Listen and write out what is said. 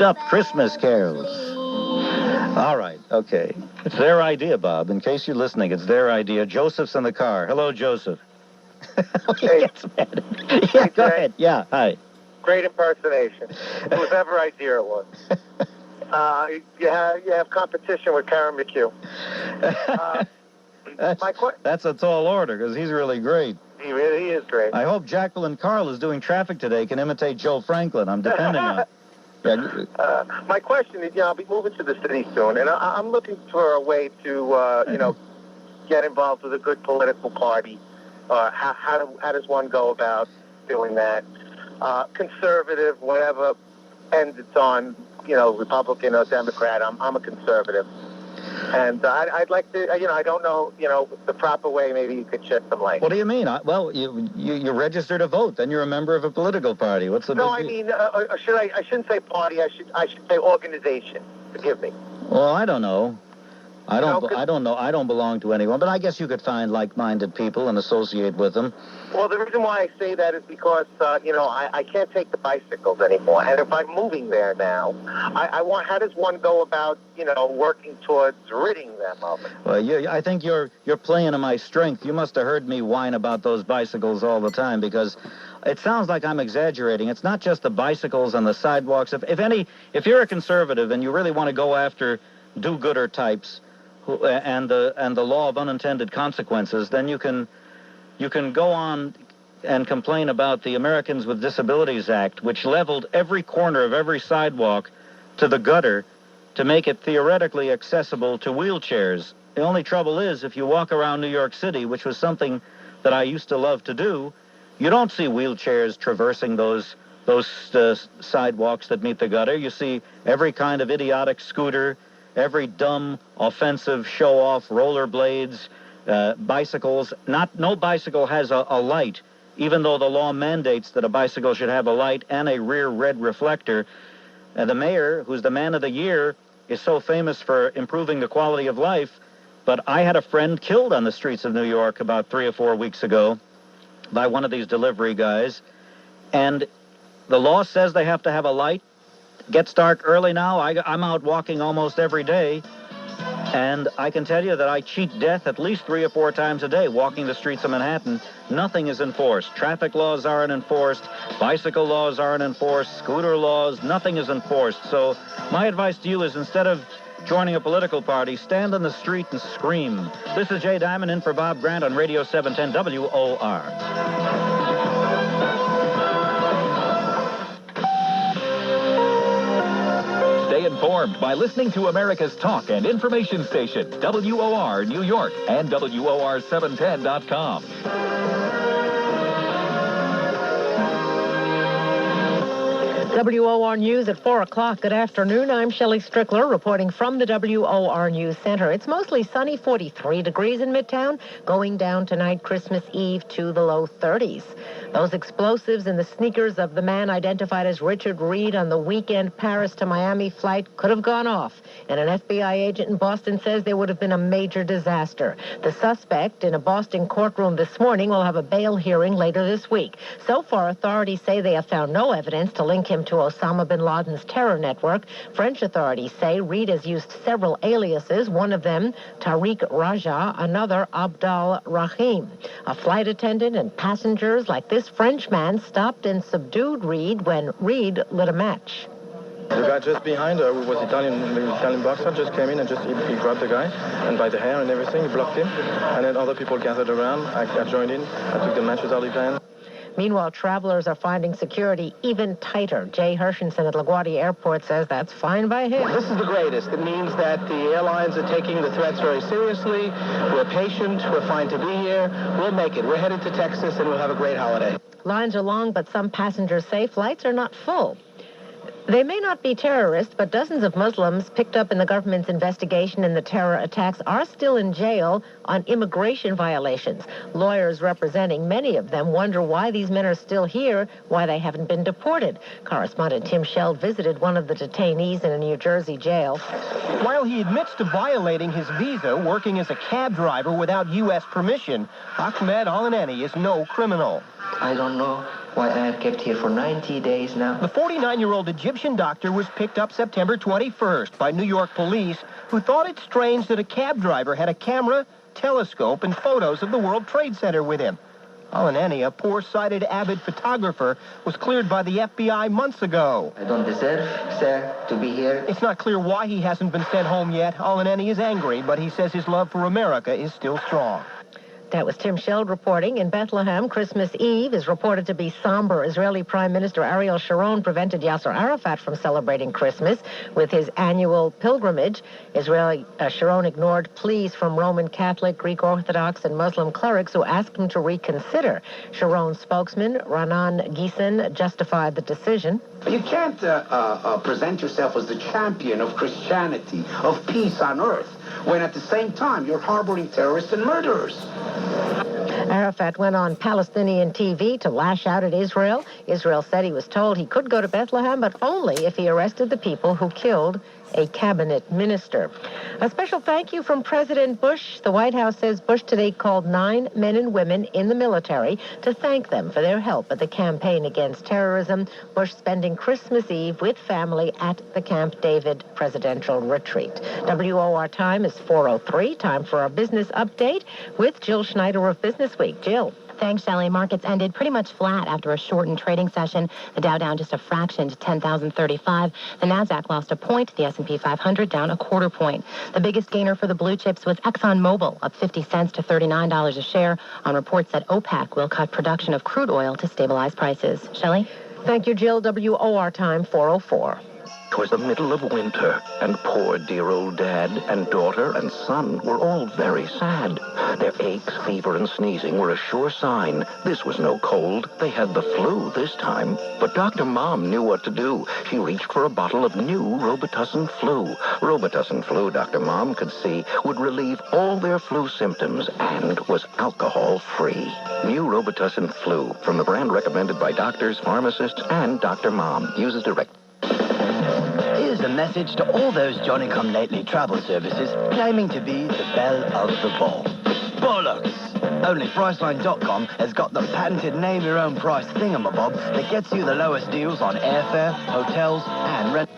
up Christmas carols. All right, okay. It's their idea, Bob. In case you're listening, it's their idea. Joseph's in the car. Hello, Joseph. He gets mad. Yeah, go ahead. Yeah, hi. Great impersonation. Whoever idea it was. You have competition with Karen McHugh. That's a tall order, because he's really great. He really is great. I hope Jacqueline Carl is doing traffic today can imitate Joe Franklin. I'm depending on it. Yeah. My question is, I'll be moving to the city soon, and I'm looking for a way to, get involved with a good political party. How does one go about doing that? Conservative, whatever end it's on, Republican or Democrat. I'm a conservative. And I'd like to, I don't know, the proper way. Maybe you could shed some light. What do you mean? You register to vote, then you're a member of a political party. What's the big deal? I shouldn't say party. I should say organization. Forgive me. Well, I don't know. I don't know. I don't belong to anyone, but I guess you could find like-minded people and associate with them. Well, the reason why I say that is because, I can't take the bicycles anymore. And if I'm moving there now, how does one go about, working towards ridding them of it? Well, I think you're playing to my strength. You must have heard me whine about those bicycles all the time, because it sounds like I'm exaggerating. It's not just the bicycles and the sidewalks. If you're a conservative and you really want to go after do-gooder types, and the law of unintended consequences, then you can go on and complain about the Americans with Disabilities Act, which leveled every corner of every sidewalk to the gutter to make it theoretically accessible to wheelchairs. The only trouble is, if you walk around New York City, which was something that I used to love to do, you don't see wheelchairs traversing those sidewalks that meet the gutter. You see every kind of idiotic scooter, every dumb, offensive show-off, rollerblades, bicycles. No bicycle has a light, even though the law mandates that a bicycle should have a light and a rear red reflector. The mayor, who's the man of the year, is so famous for improving the quality of life, but I had a friend killed on the streets of New York about 3 or 4 weeks ago by one of these delivery guys, and the law says they have to have a light. Gets dark early now. I'm out walking almost every day, and I can tell you that I cheat death at least 3 or 4 times a day walking the streets of Manhattan. Nothing is enforced. Traffic laws aren't enforced. Bicycle laws aren't enforced. Scooter laws, nothing is enforced. So my advice to you is, instead of joining a political party, stand on the street and scream. This is Jay Diamond in for Bob Grant on Radio 710 WOR. Stay informed by listening to America's talk and information station, WOR New York, and WOR710.com. WOR News at 4 o'clock. Good afternoon. I'm Shelly Strickler reporting from the WOR News Center. It's mostly sunny, 43 degrees in Midtown, going down tonight, Christmas Eve, to the low 30s. Those explosives in the sneakers of the man identified as Richard Reed on the weekend Paris to Miami flight could have gone off, and an FBI agent in Boston says there would have been a major disaster. The suspect in a Boston courtroom this morning will have a bail hearing later this week. So far, authorities say they have found no evidence to link him to Osama bin Laden's terror network. French authorities say Reed has used several aliases, one of them Tariq Raja, another Abdal Rahim. A flight attendant and passengers like this Frenchman stopped and subdued Reed when Reed lit a match. The guy just behind who was the Italian boxer, just came in and he grabbed the guy, and by the hair and everything, he blocked him. And then other people gathered around. I joined in. I took the matches out of his hand. Meanwhile, travelers are finding security even tighter. Jay Hershenson at LaGuardia Airport says that's fine by him. This is the greatest. It means that the airlines are taking the threats very seriously. We're patient. We're fine to be here. We'll make it. We're headed to Texas, and we'll have a great holiday. Lines are long, but some passengers say flights are not full. They may not be terrorists, but dozens of Muslims picked up in the government's investigation in the terror attacks are still in jail on immigration violations. Lawyers representing many of them wonder why these men are still here, why they haven't been deported. Correspondent Tim Schell visited one of the detainees in a New Jersey jail. While he admits to violating his visa, working as a cab driver without U.S. permission, Ahmed Al-Anani is no criminal. I don't know Why, I have kept here for 90 days now. The 49-year-old Egyptian doctor was picked up September 21st by New York police, who thought it strange that a cab driver had a camera, telescope, and photos of the World Trade Center with him. Alan, a poor-sighted avid photographer, was cleared by the FBI months ago. I don't deserve, sir, to be here. It's not clear why he hasn't been sent home yet. Alan is angry, but he says his love for America is still strong. That was Tim Scheld reporting. In Bethlehem, Christmas Eve is reported to be somber. Israeli Prime Minister Ariel Sharon prevented Yasser Arafat from celebrating Christmas with his annual pilgrimage. Sharon ignored pleas from Roman Catholic, Greek Orthodox, and Muslim clerics who asked him to reconsider. Sharon's spokesman, Ranan Giesen, justified the decision. You can't present yourself as the champion of Christianity, of peace on earth, when at the same time you're harboring terrorists and murderers. Arafat went on Palestinian TV to lash out at Israel. Israel said he was told he could go to Bethlehem, but only if he arrested the people who killed a cabinet minister. A special thank you from President Bush. The White House says Bush today called 9 men and women in the military to thank them for their help at the campaign against terrorism. Bush spending Christmas Eve with family at the Camp David presidential retreat. WOR time is 4:03. Time for our business update with Jill Schneider of Business Week. Jill. Thanks, Shelly. Markets ended pretty much flat after a shortened trading session. The Dow down just a fraction to 10,035. The Nasdaq lost a point. The S&P 500 down a quarter point. The biggest gainer for the blue chips was ExxonMobil, up 50 cents to $39 a share on reports that OPEC will cut production of crude oil to stabilize prices. Shelly? Thank you, Jill. WOR time 4:04. 'Twas the middle of winter, and poor dear old Dad and daughter and son were all very sad. Their aches, fever, and sneezing were a sure sign. This was no cold. They had the flu this time. But Dr. Mom knew what to do. She reached for a bottle of new Robitussin Flu. Robitussin Flu, Dr. Mom could see, would relieve all their flu symptoms and was alcohol-free. New Robitussin Flu, from the brand recommended by doctors, pharmacists, and Dr. Mom. Use as directed. Here's a message to all those Johnny-come-lately travel services claiming to be the belle of the ball. Bollocks! Only Priceline.com has got the patented name-your-own-price thingamabob that gets you the lowest deals on airfare, hotels, and rent.